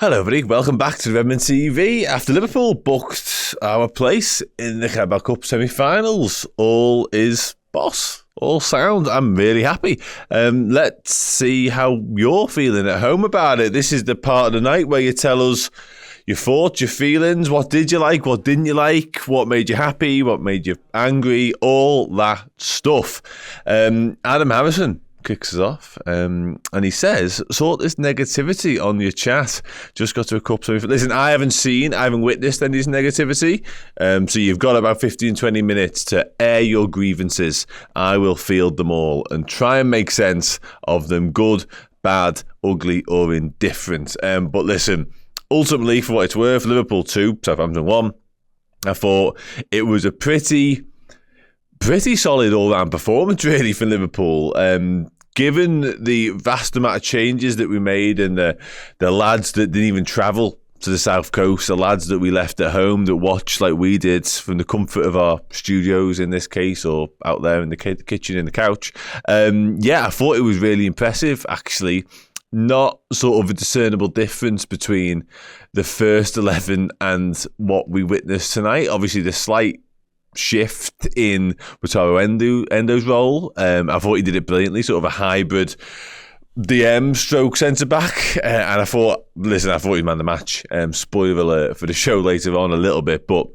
Hello everybody, welcome back to Redmen TV. After Liverpool booked our place in the Carabao Cup semi-finals, all is boss, all sound. I'm really happy. Let's see how you're feeling at home about it. This is the part of the night where you tell us your thoughts, your feelings, what did you like, what didn't you like, what made you happy, what made you angry, all that stuff. Adam Harrison kicks us off, and he says, sort this negativity on your chat. Just got to a cup. So listen, I haven't witnessed any of this negativity, so you've got about 15-20 minutes to air your grievances. I will field them all and try and make sense of them, good, bad, ugly or indifferent. But listen, ultimately, for what it's worth, Liverpool 2, Southampton 1, I thought it was a pretty solid all-round performance, really, for Liverpool. Given the vast amount of changes that we made and the lads that didn't even travel to the South Coast, the lads that we left at home that watched like we did from the comfort of our studios in this case, or out there in the kitchen in the couch. I thought it was really impressive, actually. Not sort of a discernible difference between the first 11 and what we witnessed tonight. Obviously, the slight shift in Wataru Endo's role. I thought he did it brilliantly, sort of a hybrid DM stroke centre-back. And I thought he was man of the match. Spoiler alert for the show later on a little bit, but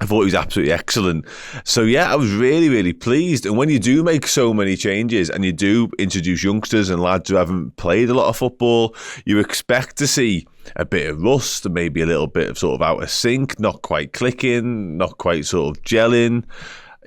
I thought he was absolutely excellent. So yeah, I was really, really pleased. And when you do make so many changes and you do introduce youngsters and lads who haven't played a lot of football, you expect to see a bit of rust, maybe a little bit of sort of out of sync, not quite clicking, not quite sort of gelling.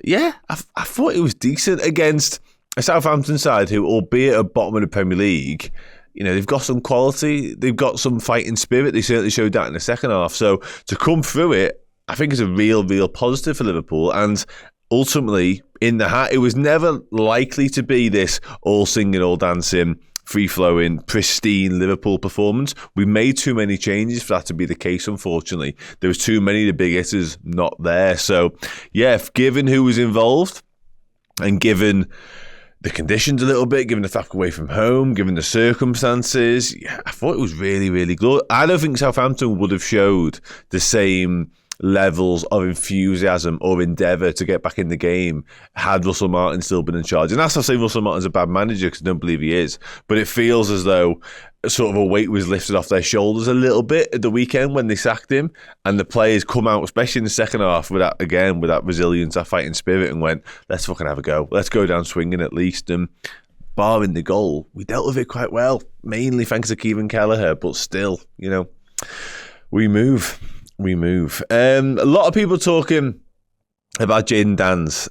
Yeah, I thought it was decent against a Southampton side who, albeit at bottom of the Premier League, you know, they've got some quality, they've got some fighting spirit. They certainly showed that in the second half. So to come through it, I think it's a real positive for Liverpool. And ultimately, in the hat, it was never likely to be this all singing, all dancing, free-flowing, pristine Liverpool performance. We made too many changes for that to be the case, unfortunately. There was too many of the big hitters not there. So, yeah, given who was involved and given the conditions a little bit, given the fact away from home, given the circumstances, yeah, I thought it was really, really good. I don't think Southampton would have showed the same levels of enthusiasm or endeavour to get back in the game had Russell Martin still been in charge. And that's not saying Russell Martin's a bad manager, because I don't believe he is, but it feels as though sort of a weight was lifted off their shoulders a little bit at the weekend when they sacked him, and the players come out, especially in the second half, with that resilience, that fighting spirit, and went, let's fucking have a go, let's go down swinging at least. And barring the goal, we dealt with it quite well, mainly thanks to Kevin Kelleher, but still, you know, we move. A lot of people talking about Jayden Danns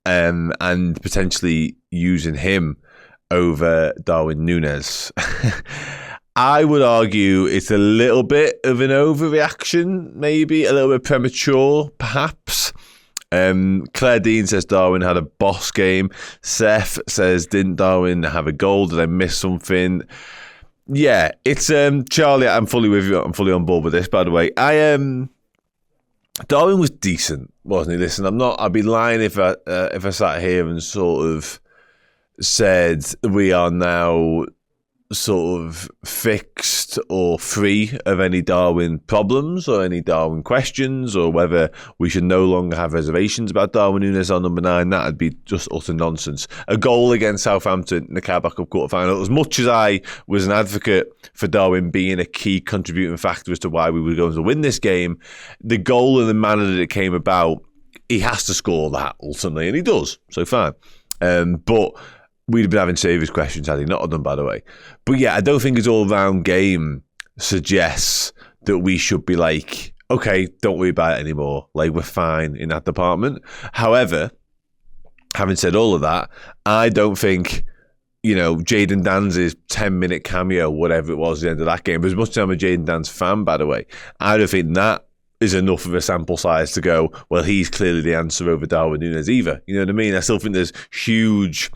and potentially using him over Darwin Núñez. I would argue it's a little bit of an overreaction, maybe a little bit premature, perhaps. Claire Dean says Darwin had a boss game. Seth says, didn't Darwin have a goal? Did I miss something? Yeah, it's Charlie. I'm fully with you. I'm fully on board with this. By the way, Darwin was decent, wasn't he? Listen, I'd be lying if I sat here and sort of said we are now sort of fixed or free of any Darwin problems or any Darwin questions, or whether we should no longer have reservations about Darwin Núñez on number 9. That'd be just utter nonsense. A goal against Southampton in the Carabao Cup quarter-final. As much as I was an advocate for Darwin being a key contributing factor as to why we were going to win this game, the goal and the manner that it came about, he has to score that ultimately, and he does, so fine. But we'd have been having serious questions had he not done, by the way. But yeah, I don't think his all-round game suggests that we should be like, okay, don't worry about it anymore. Like, we're fine in that department. However, having said all of that, I don't think, you know, Jayden Danns' 10-minute cameo, whatever it was at the end of that game, but as much as I'm a Jayden Danns fan, by the way, I don't think that is enough of a sample size to go, well, he's clearly the answer over Darwin Núñez either. You know what I mean? I still think there's huge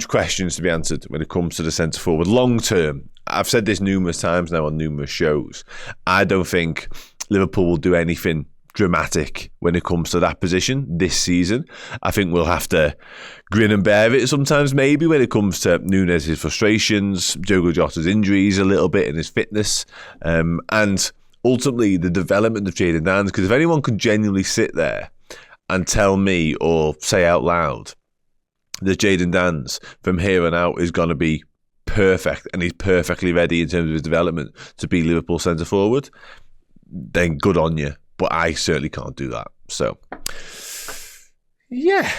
questions to be answered when it comes to the centre forward long term. I've said this numerous times now on numerous shows. I don't think Liverpool will do anything dramatic when it comes to that position this season. I think we'll have to grin and bear it sometimes, maybe, when it comes to Núñez's frustrations, Diogo Jota's injuries a little bit, and his fitness, and ultimately the development of Jadon Danns. Because if anyone could genuinely sit there and tell me or say out loud that Jadon Danns from here on out is going to be perfect and he's perfectly ready in terms of his development to be Liverpool centre forward, then good on you. But I certainly can't do that. So, yeah,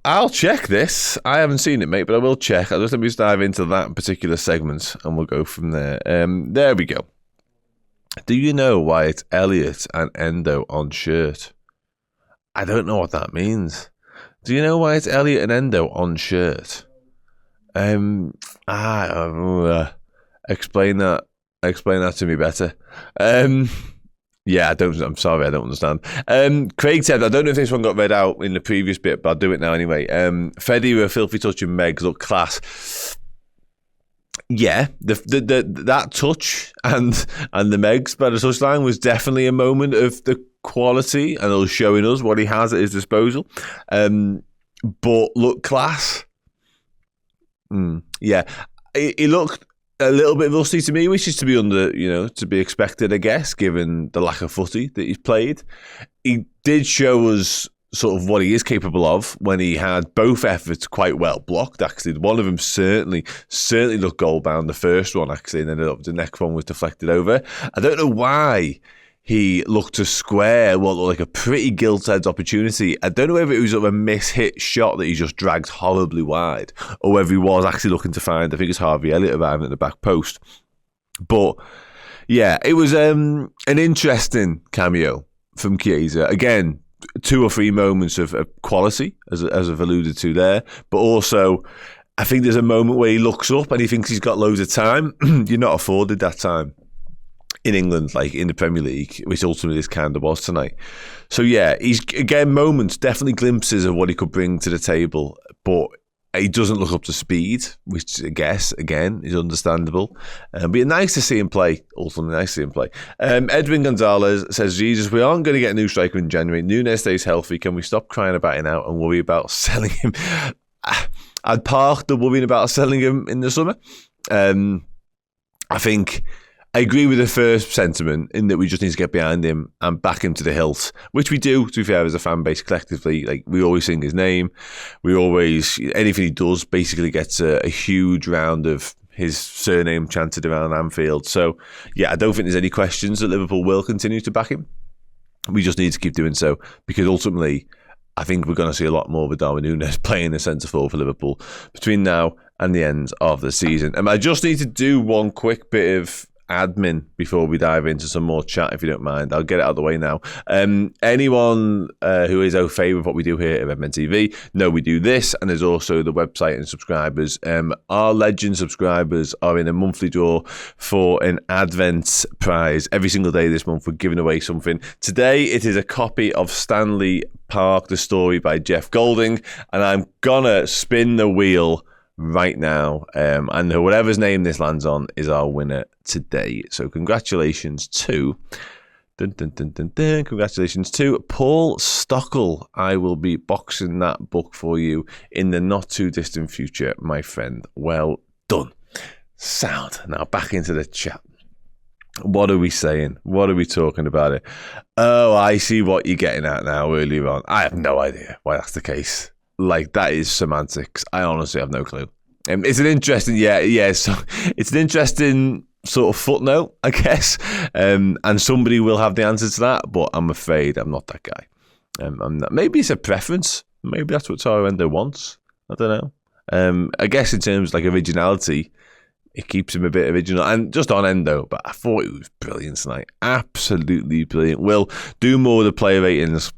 I'll check this. I haven't seen it, mate, but I will check. I'll just dive into that particular segment and we'll go from there. There we go. Do you know why it's Elliott and Endo on shirt? I don't know what that means. Do you know why it's Elliott and Endo on shirt? Explain that to me better. Yeah, I'm sorry, I don't understand. Craig said, I don't know if this one got read out in the previous bit, but I'll do it now anyway. Freddy with a filthy touch and Megs look class. Yeah, that touch and the Megs by the touchline was definitely a moment of the quality, and it was showing us what he has at his disposal. But look class. Yeah, he looked a little bit rusty to me, which is to be expected, I guess, given the lack of footy that he's played. He did show us sort of what he is capable of when he had both efforts quite well blocked, actually. One of them certainly looked goal-bound, the first one, actually, and then the next one was deflected over. I don't know why he looked to square what looked like a pretty gilt-edged opportunity. I don't know whether it was sort of a mis-hit shot that he just dragged horribly wide, or whether he was actually looking to find, I think it's Harvey Elliott arriving at the back post. But, yeah, it was an interesting cameo from Chiesa. Again, 2 or 3 moments of quality, as I've alluded to there, but also I think there's a moment where he looks up and he thinks he's got loads of time. You're not afforded that time in England, like in the Premier League, which ultimately this kind of was tonight. So yeah, he's, again, moments, definitely glimpses of what he could bring to the table, but he doesn't look up to speed, which I guess, again, is understandable. But nice to see him play. Ultimately, nice to see him play. Edwin Gonzalez says, Jesus, we aren't going to get a new striker in January. Núñez stays healthy. Can we stop crying about him out and worry about selling him? I'd park the worrying about selling him in the summer. I think I agree with the first sentiment in that we just need to get behind him and back him to the hilt, which we do, to be fair, as a fan base collectively. Like, we always sing his name. We always, anything he does basically gets a huge round of his surname chanted around Anfield. So, yeah, I don't think there's any questions that Liverpool will continue to back him. We just need to keep doing so, because ultimately, I think we're going to see a lot more of Darwin Núñez playing the centre forward for Liverpool between now and the end of the season. And I just need to do one quick bit of admin before we dive into some more chat, if you don't mind. I'll get it out of the way now. Anyone who is au fait with what we do here at Redmen TV, know we do this, and there's also the website and subscribers. Our legend subscribers are in a monthly draw for an Advent prize. Every single day this month we're giving away something. Today it is a copy of Stanley Park, the story by Jeff Golding, and I'm gonna spin the wheel right now, and whatever's name this lands on is our winner today. So congratulations to congratulations to Paul Stockel. I will be boxing that book for you in the not too distant future, my friend. Well done. Sound. Now back into the chat. What are we saying? What are we talking about it? Oh, I see what you're getting at now earlier on. I have no idea why that's the case. Like, that is semantics. I honestly have no clue. It's an interesting, so it's an interesting sort of footnote, I guess. And somebody will have the answer to that, but I'm afraid I'm not that guy. I'm not. Maybe it's a preference. Maybe that's what Taro Endo wants. I don't know. I guess in terms of like originality, it keeps him a bit original. And just on Endo, but I thought it was brilliant tonight. Absolutely brilliant. We'll do more of the player ratings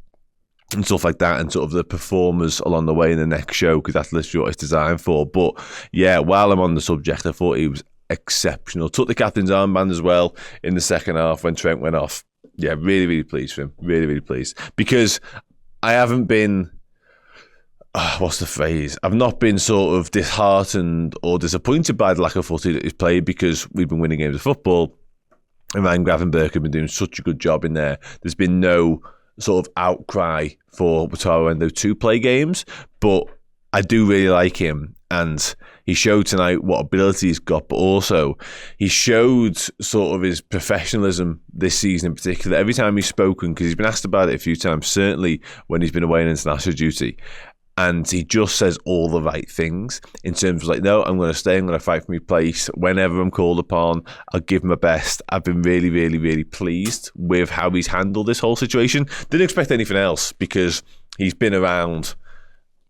and stuff like that, and sort of the performers along the way in the next show, because that's literally what it's designed for. But yeah, while I'm on the subject, I thought he was exceptional. Took the captain's armband as well in the second half when Trent went off. Yeah, really, really pleased for him. Really, really pleased. Because I haven't been, what's the phrase? I've not been sort of disheartened or disappointed by the lack of footy that he's played, because we've been winning games of football, and Ryan Gravenberch have been doing such a good job in there. There's been no sort of outcry for Wataru Endo to play games, but I do really like him, and he showed tonight what ability he's got, but also he showed sort of his professionalism this season in particular. Every time he's spoken, because he's been asked about it a few times, certainly when he's been away on international duty, and he just says all the right things in terms of like, no, I'm going to stay, I'm going to fight for my place. Whenever I'm called upon, I'll give my best. I've been really, really, really pleased with how he's handled this whole situation. Didn't expect anything else because he's been around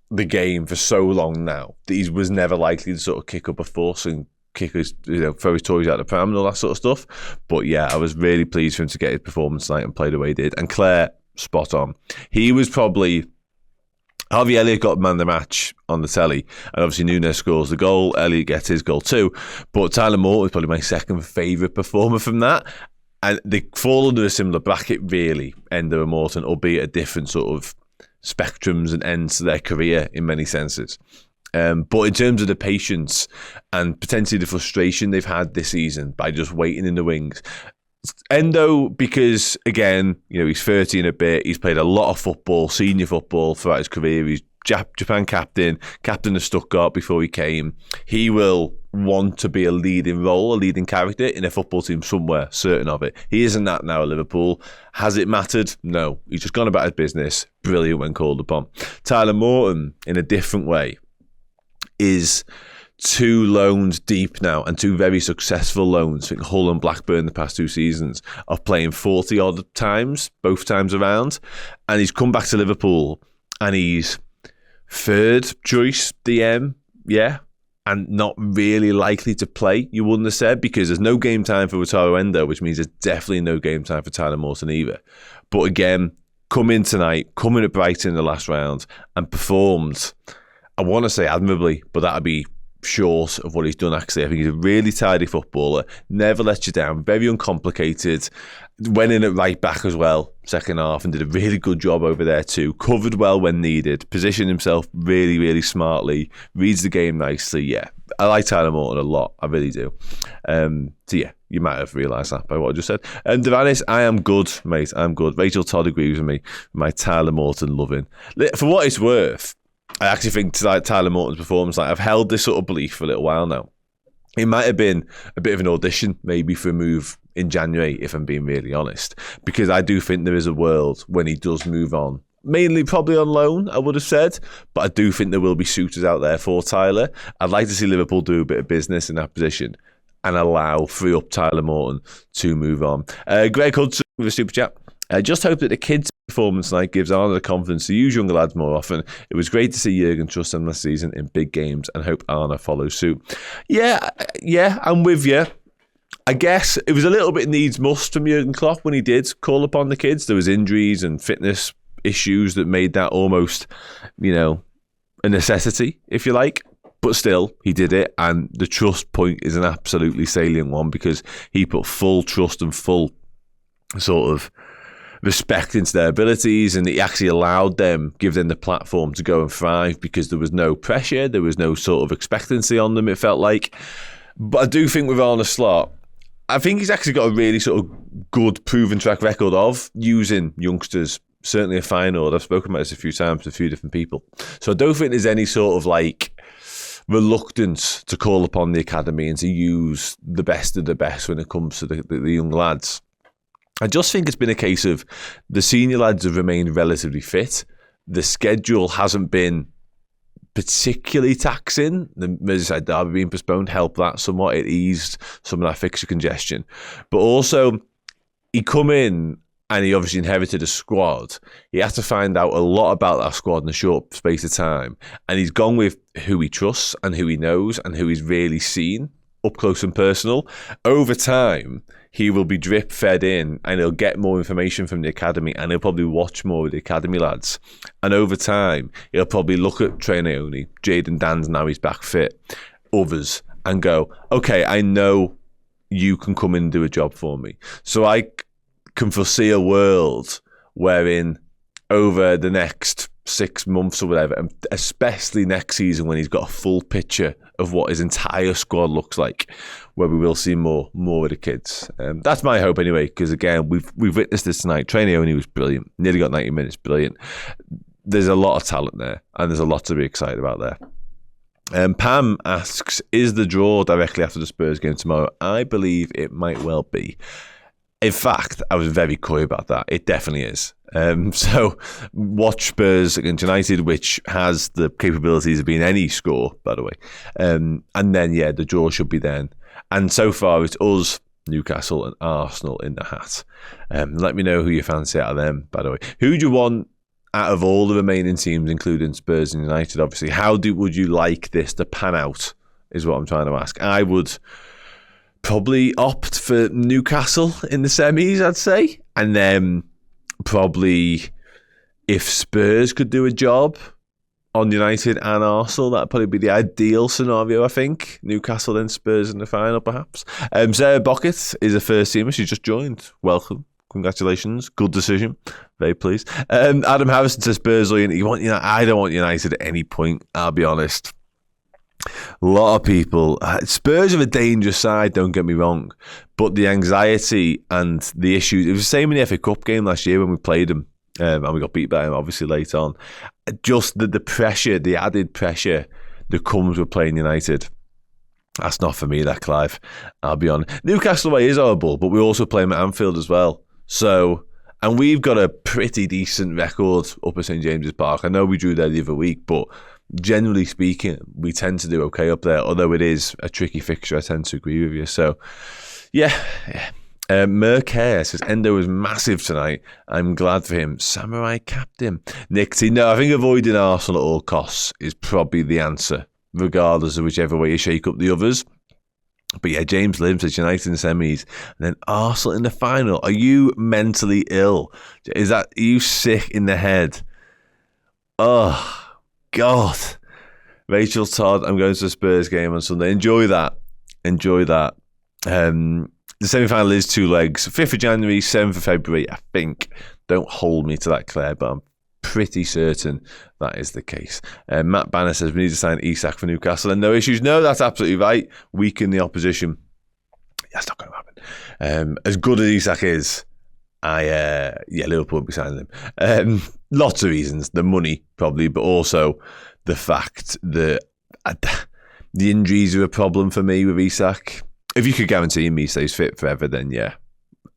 the game for so long now that he was never likely to sort of kick up a fuss and kick his, throw his toys out the pram and all that sort of stuff. But yeah, I was really pleased for him to get his performance tonight and play the way he did. And Claire, spot on. He was probably... Harvey Elliott got man of the match on the telly, and obviously Núñez scores the goal. Elliott gets his goal too. But Tyler Morton is probably my second favourite performer from that. And they fall under a similar bracket, really, Endo and Morton, albeit at different sort of spectrums and ends to their career in many senses. But in terms of the patience and potentially the frustration they've had this season by just waiting in the wings, Endo, because again, he's 30 and a bit, he's played a lot of football, senior football throughout his career, he's Japan captain of Stuttgart before he came. He will want to be a leading role, a leading character in a football team somewhere, certain of it. He isn't that now at Liverpool. Has it mattered? No. He's just gone about his business. Brilliant when called upon. Tyler Morton, in a different way, is 2 loans deep now, and 2 very successful loans. I think Hull and Blackburn the past 2 seasons of playing 40 odd times, both times around. And he's come back to Liverpool and he's 3rd choice DM, yeah, and not really likely to play, you wouldn't have said, because there's no game time for Wataru Endo, which means there's definitely no game time for Tyler Morton either. But again, come in at Brighton in the last round and performed, I want to say admirably, but that'd be short of what he's done actually. I think he's a really tidy footballer, never lets you down, very uncomplicated, went in at right back as well, second half, and did a really good job over there too, covered well when needed, positioned himself really, really smartly, reads the game nicely. Yeah, I like Tyler Morton a lot, I really do. So yeah, you might have realised that by what I just said. And Devanis, I am good, mate, I'm good. Rachel Todd agrees with me, my Tyler Morton loving. For what it's worth, I actually think Tyler Morton's performance, I've held this sort of belief for a little while now. It might have been a bit of an audition maybe for a move in January, if I'm being really honest, because I do think there is a world when he does move on, mainly probably on loan, I would have said, but I do think there will be suitors out there for Tyler. I'd like to see Liverpool do a bit of business in that position and free up Tyler Morton to move on. Greg Hudson with a super chat. I just hope that the kids' performance tonight gives Arne the confidence to use younger lads more often. It was great to see Jurgen trust them last season in big games, and hope Arne follows suit. Yeah, I'm with you. I guess it was a little bit needs must from Jurgen Klopp when he did call upon the kids. There was injuries and fitness issues that made that almost, a necessity, if you like. But still, he did it, and the trust point is an absolutely salient one because he put full trust and full sort of respect into their abilities, and he actually give them the platform to go and thrive because there was no pressure, there was no sort of expectancy on them, it felt like. But I do think with Arne Slot, I think he's actually got a really sort of good proven track record of using youngsters, certainly a Feyenoord. I've spoken about this a few times to a few different people. So I don't think there's any sort of reluctance to call upon the academy and to use the best of the best when it comes to the young lads. I just think it's been a case of the senior lads have remained relatively fit. The schedule hasn't been particularly taxing. The Merseyside derby being postponed helped that somewhat. It eased some of that fixture congestion. But also, he come in and he obviously inherited a squad. He had to find out a lot about that squad in a short space of time. And he's gone with who he trusts and who he knows and who he's really seen up close and personal. Over time, he will be drip fed in and he'll get more information from the academy and he'll probably watch more of the academy lads. And over time, he'll probably look at Trey Naoni, Jayden Dan's now he's back fit, others, and go, okay, I know you can come in and do a job for me. So I can foresee a world wherein over the next 6 months or whatever, and especially next season when he's got a full picture of what his entire squad looks like, where we will see more of the kids. That's my hope anyway, because again, we've witnessed this tonight. Trainee was brilliant, nearly got 90 minutes, brilliant. There's a lot of talent there, and there's a lot to be excited about there. Pam asks, is the draw directly after the Spurs game tomorrow? I believe it might well be. In fact, I was very coy about that. It definitely is. So watch Spurs against United, which has the capabilities of being any score, by the way. And then, yeah, the draw should be then. And so far, it's us, Newcastle and Arsenal in the hat. Let me know who you fancy out of them, by the way. Who do you want out of all the remaining teams, including Spurs and United, obviously? How would you like this to pan out, is what I'm trying to ask. I would probably opt for Newcastle in the semis, I'd say. And then probably if Spurs could do a job on United and Arsenal, that'd probably be the ideal scenario, I think. Newcastle and Spurs in the final, perhaps. Sarah Bockett is a first teamer. She just joined. Welcome. Congratulations. Good decision. Very pleased. Adam Harrison says Spurs, I don't want United at any point, I'll be honest. A lot of people, Spurs are a dangerous side, don't get me wrong, but the anxiety and the issues, it was the same in the FA Cup game last year when we played them, and we got beat by them obviously late on. Just the pressure, the added pressure that comes with playing United. That's not for me, that, Clive, I'll be honest. Newcastle away is horrible, but we also play them at Anfield as well. So, and we've got a pretty decent record up at St James's Park. I know we drew there the other week, but generally speaking, we tend to do okay up there, although it is a tricky fixture. I tend to agree with you. So, yeah. Merck Hare says, Endo was massive tonight. I'm glad for him. Samurai capped him. Nick T, no, I think avoiding Arsenal at all costs is probably the answer, regardless of whichever way you shake up the others. But yeah, James Lim says United in the semis and then Arsenal in the final. Are you mentally ill? Are you sick in the head? Oh, God. Rachel Todd, I'm going to the Spurs game on Sunday. Enjoy that. The semi-final is 2 legs. 5th of January, 7th of February, I think. Don't hold me to that, Claire, but I'm pretty certain that is the case. Matt Banner says we need to sign Isak for Newcastle and no issues. No, that's absolutely right. Weaken the opposition. That's not going to happen. As good as Isak is, Liverpool will be signing him. Lots of reasons. The money, probably, but also the fact that the injuries are a problem for me with Isak. If you could guarantee him he stays fit forever, then yeah,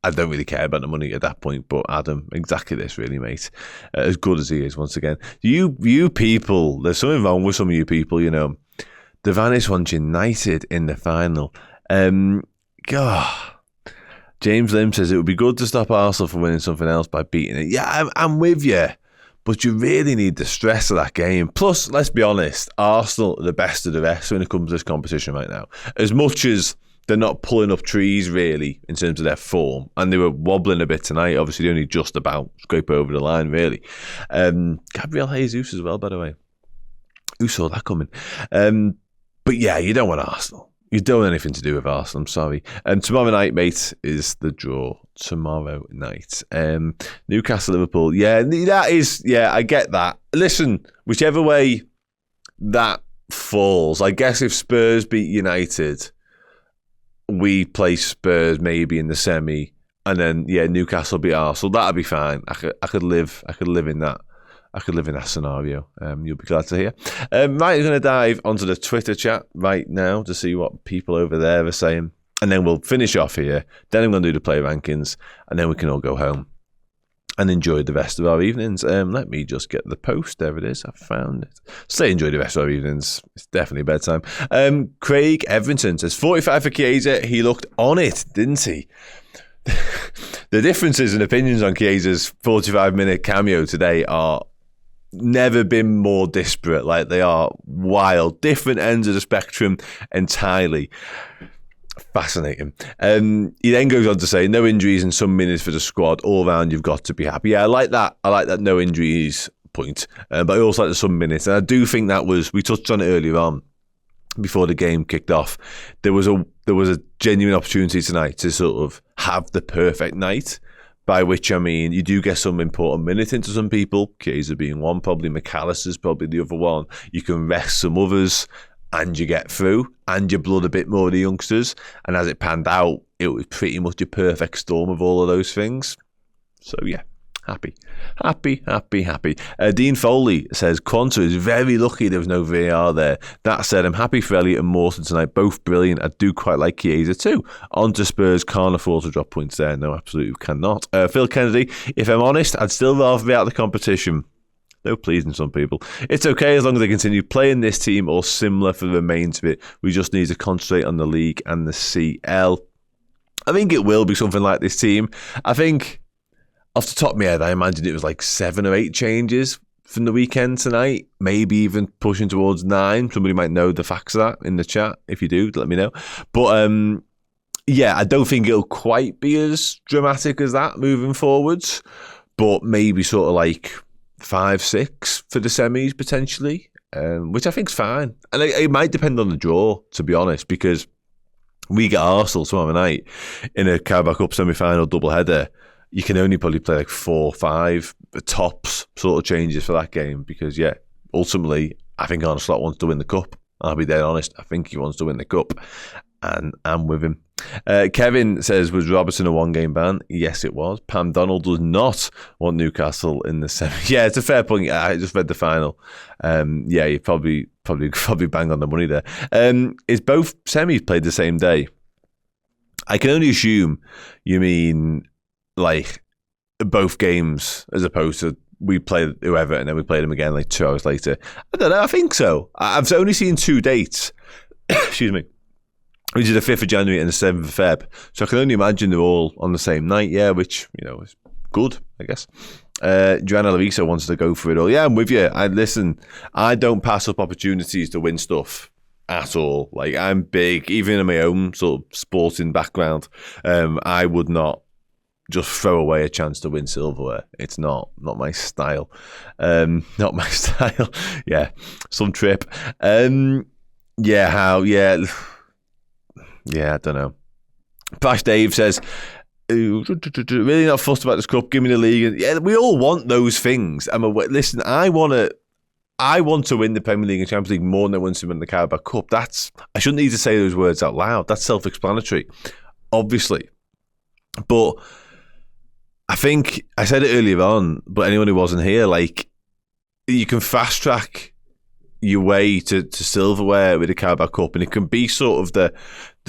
I don't really care about the money at that point. But Adam, exactly this, really, mate. As good as he is, once again. You people, there's something wrong with some of you people, you know. Devanis wants United in the final. God. James Lim says it would be good to stop Arsenal from winning something else by beating it. Yeah, I'm with you. But you really need the stress of that game. Plus, let's be honest, Arsenal are the best of the rest when it comes to this competition right now. As much as they're not pulling up trees, really, in terms of their form. And they were wobbling a bit tonight. Obviously, they only just about scrape over the line, really. Gabriel Jesus as well, by the way. Who saw that coming? But yeah, you don't want Arsenal. You don't want anything to do with Arsenal, I'm sorry. Tomorrow night, mate, is the draw. Tomorrow night. Newcastle, Liverpool. Yeah, that is, yeah, I get that. Listen, whichever way that falls, I guess if Spurs beat United, we play Spurs maybe in the semi, and then yeah, Newcastle beat Arsenal. That'd be fine. I could live in that. I could live in that scenario. You'll be glad to hear. Right, I'm going to dive onto the Twitter chat right now to see what people over there are saying, and then we'll finish off here. Then I'm going to do the player rankings, and then we can all go home and enjoy the rest of our evenings. Let me just get the post. There it is. I found it. Say enjoy the rest of our evenings. It's definitely bedtime. Craig Everington says 45 for Chiesa. He looked on it, didn't he? The differences in opinions on Chiesa's 45-minute cameo today are never been more disparate. Like, they are wild. Different ends of the spectrum entirely. Fascinating. He then goes on to say, no injuries and some minutes for the squad. All round, you've got to be happy. Yeah, I like that. I like that no injuries point. But I also like the some minutes. And I do think that was, we touched on it earlier on, before the game kicked off. There was a genuine opportunity tonight to sort of have the perfect night. by which I mean you do get some important minutes into some people, Chiesa being one, probably McAllister's probably the other one. You can rest some others and you get through and you blood a bit more of the youngsters. And as it panned out, it was pretty much a perfect storm of all of those things. So yeah, happy. Dean Foley says, Quanta is very lucky there was no VAR there. That said, I'm happy for Elliott and Morton tonight. Both brilliant. I do quite like Chiesa too. On to Spurs. Can't afford to drop points there. No, absolutely cannot. Phil Kennedy, if I'm honest, I'd still rather be out of the competition. No pleasing some people. It's okay as long as they continue playing this team or similar for the remains of it. We just need to concentrate on the league and the CL. I think it will be something like this team. I think, off the top of my head, I imagine it was like 7 or 8 changes from the weekend tonight. Maybe even pushing towards 9. Somebody might know the facts of that in the chat. If you do, let me know. But yeah, I don't think it'll quite be as dramatic as that moving forwards. But maybe sort of like 5, 6 for the semis potentially, which I think's fine. And it might depend on the draw, to be honest, because we get Arsenal tomorrow night in a Carabao Cup semi-final doubleheader. You can only probably play like 4 or 5 tops sort of changes for that game because, yeah, ultimately, I think Arne Slot wants to win the cup. I'll be dead honest. I think he wants to win the cup, and I'm with him. Kevin says, was Robertson a one-game ban? Yes, it was. Pam Donald does not want Newcastle in the semi. Yeah, it's a fair point. I just read the final. Yeah, you probably bang on the money there. Is both semis played the same day? I can only assume you mean like both games as opposed to we played whoever and then we played them again like 2 hours later. I don't know. I think so. I've only seen 2 dates. Excuse me. Which is the 5th of January and the 7th of Feb. So I can only imagine they're all on the same night, yeah, which, you know, is good, I guess. Joanna Larissa wants to go for it all. Yeah, I'm with you. Listen, I don't pass up opportunities to win stuff at all. Like, I'm big, even in my own sort of sporting background. I would not just throw away a chance to win silverware. It's not my style. Not my style. Yeah, some trip. Yeah, I don't know. Prash Dave says, really not fussed about this cup, give me the league. Yeah, we all want those things. Listen, I want to win the Premier League and Champions League more than I want to win the Carabao Cup. I shouldn't need to say those words out loud. That's self-explanatory, obviously. But I think, I said it earlier on, but anyone who wasn't here, like, you can fast track your way to silverware with the Carabao Cup, and it can be sort of the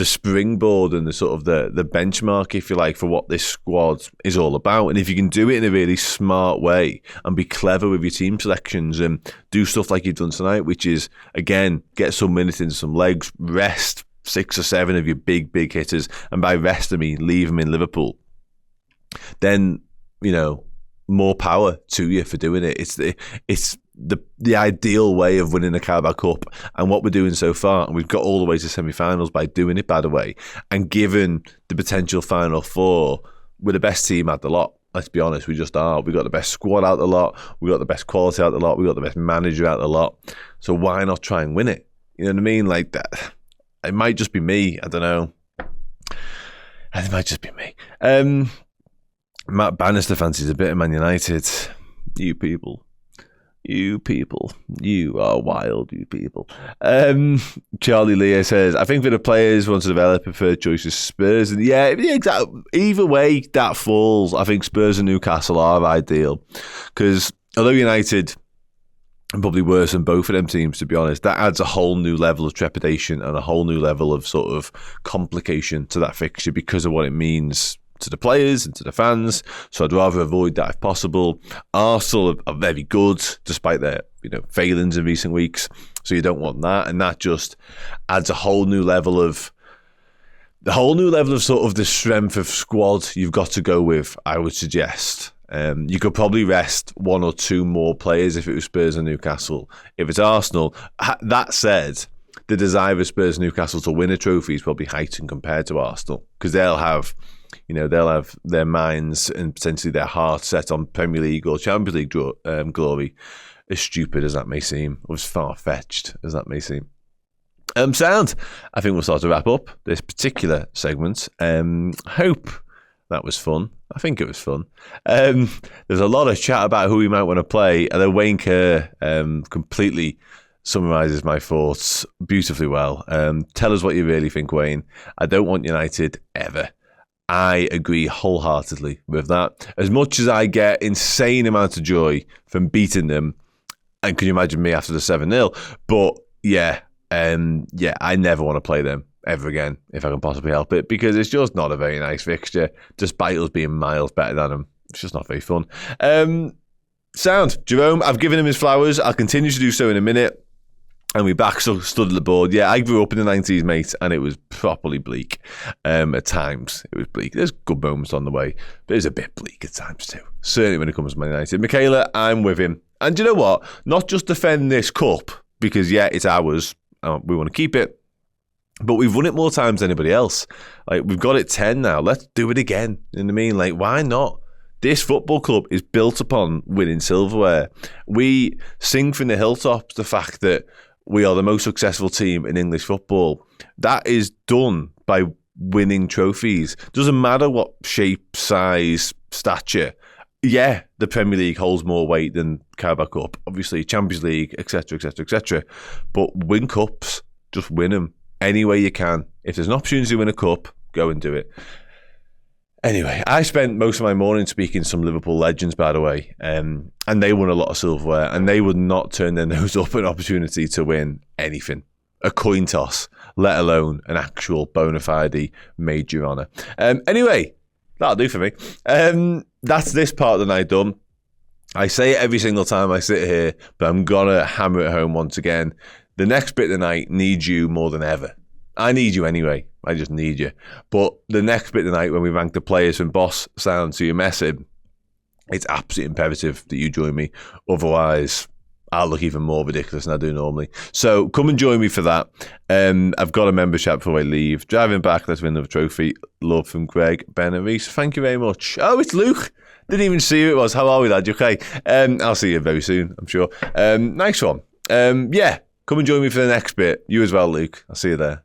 springboard and the sort of the benchmark, if you like, for what this squad is all about. And if you can do it in a really smart way and be clever with your team selections and do stuff like you've done tonight, which is, again, get some minutes into some legs, rest 6 or 7 of your big hitters, and by rest I mean leave them in Liverpool, then, you know, more power to you for doing it. It's the ideal way of winning the Carabao Cup, and what we're doing so far, and we've got all the way to semi-finals by doing it, by the way, and given the potential Final Four, we're the best team out the lot. Let's be honest, we just are. We got the best squad out the lot, we got the best quality out the lot, we got the best manager out the lot. So why not try and win it? You know what I mean? Like that. It might just be me. I don't know. It might just be me. Matt Bannister fancies a bit of Man United. You people. You are wild, you people. Charlie Leo says, I think for the players want to develop preferred choices, Spurs. And yeah, exactly. Either way that falls, I think Spurs and Newcastle are ideal. Because although United are probably worse than both of them teams, to be honest, that adds a whole new level of trepidation and a whole new level of sort of complication to that fixture because of what it means to the players and to the fans. So I'd rather avoid that if possible. Arsenal are very good despite their, you know, failings in recent weeks, so you don't want that, and that just adds a whole new level of sort of the strength of squad you've got to go with, I would suggest. You could probably rest 1 or 2 more players if it was Spurs and Newcastle. If it's Arsenal, that said, the desire of Spurs and Newcastle to win a trophy is probably heightened compared to Arsenal, because they'll have their minds and potentially their hearts set on Premier League or Champions League glory, as stupid as that may seem, or as far-fetched as that may seem. Sound. I think we'll start to wrap up this particular segment. Hope That was fun. I think it was fun. There's a lot of chat about who we might want to play, and then Wayne Kerr completely summarises my thoughts beautifully well. Tell us what you really think, Wayne. I don't want United ever. I agree wholeheartedly with that. As much as I get insane amounts of joy from beating them, and can you imagine me after the 7-0? But I never want to play them ever again if I can possibly help it, because it's just not a very nice fixture, despite us being miles better than them. It's just not very fun. Sound. Jerome, I've given him his flowers. I'll continue to do so in a minute. And we back stood at the board. Yeah, I grew up in the 90s, mate, and it was properly bleak. At times, it was bleak. There's good moments on the way, but it's a bit bleak at times too. Certainly when it comes to Man United. Michaela, I'm with him. And you know what? Not just defend this cup, because, yeah, it's ours. We want to keep it. But we've won it more times than anybody else. Like, we've got it 10 now. Let's do it again. You know what I mean? Like, why not? This football club is built upon winning silverware. We sing from the hilltops the fact that we are the most successful team in English football. That is done by winning trophies. Doesn't matter what shape, size, stature. Yeah, the Premier League holds more weight than Carabao Cup. Obviously, Champions League, etc., etc., etc. But win cups, just win them any way you can. If there's an opportunity to win a cup, go and do it. Anyway, I spent most of my morning speaking to some Liverpool legends, by the way, and they won a lot of silverware, and they would not turn their nose up at an opportunity to win anything. A coin toss, let alone an actual bona fide major honour. Anyway, that'll do for me. That's this part of the night done. I say it every single time I sit here, but I'm going to hammer it home once again. The next bit of the night needs you more than ever. I need you anyway. I just need you. But the next bit of the night, when we rank the players from boss sound to your message, it's absolutely imperative that you join me. Otherwise, I'll look even more ridiculous than I do normally. So come and join me for that. I've got a membership before I leave. Driving back, let's win another trophy. Love from Greg, Ben and Reese. Thank you very much. Oh, it's Luke. Didn't even see who it was. How are we, lad? You okay? I'll see you very soon, I'm sure. Nice one. Come and join me for the next bit. You as well, Luke. I'll see you there.